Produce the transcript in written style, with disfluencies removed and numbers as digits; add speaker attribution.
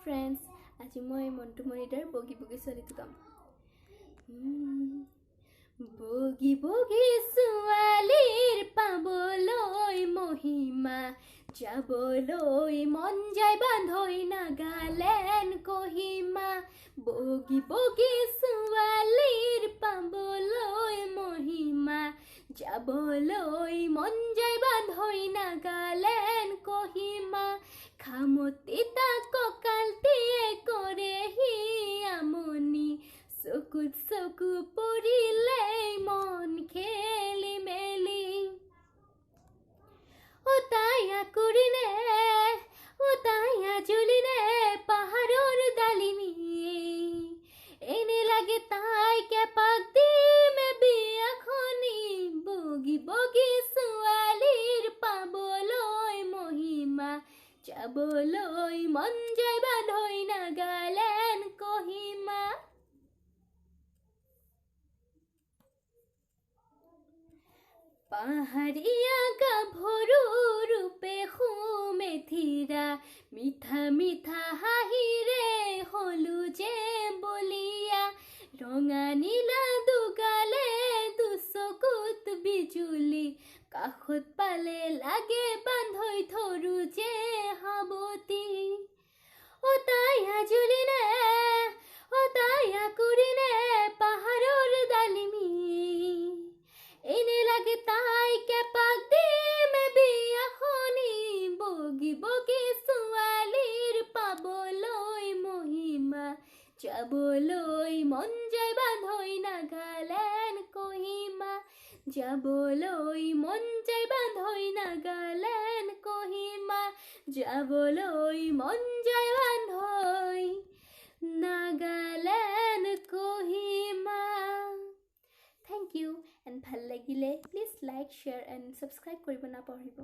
Speaker 1: friends, আজি মই মন্টু মনিদাৰ বগি বগি ছোৱালীটো গাম। বগি বগি ছোৱালীৰ পাবলৈ মহিমা, যাবলৈ মন যায় বান্ধৈ নাগালেণ্ড কহিমা। বগি বগি ছোৱালীৰ পাবলৈ মহিমা, যাবলৈ মন যায় বান্ধৈ নাগালেণ্ড কহিমা। খামতি তাক কঁকালটিয়ে কৰেহি আমনি, চকুত চকু পৰিলেই মন খেলি মেলি। তাই আকুৰিনে তাই আজুলিনে পাহাৰৰ ডালিমি, এনে লাগে তাই কেপাক দিমে বিয়াখনি। বগি বগি ছোৱালীৰ পাবলৈ মহিমা, যাবলৈ মন যায় বান্ধৈ নাগালেণ্ড কহিমা। পাহাৰীয়া গাভৰু ৰূপে সুমেথিৰা, মিঠা মিঠা হাঁহিৰে হলো যে বলিয়া। ৰঙা নীলা দুগালে দুচকুত বিজুলি, কাষত পালে লাগে বান্ধৈ ধৰো যে সাৱতি। তাই আজুলিনে তাই আকুৰিনে পাহাৰৰ ডালিমি, এনে লাগে তাই কেপাক দিমে বিয়াখনি। বগি বগি ছোৱালীৰ পাবলৈ মহিমা, যাবলৈ মন যায় বান্ধৈ নাগালেণ্ড কহিমা। যাবলৈ মন যায় বান্ধৈ নাগালেণ্ড কহিমা, যাবলৈ মন যায় বান্ধৈ Nagaland Kohima. Thank you and ভাল লাগিলে please like, share and subscribe কৰিব নাপাহৰিব।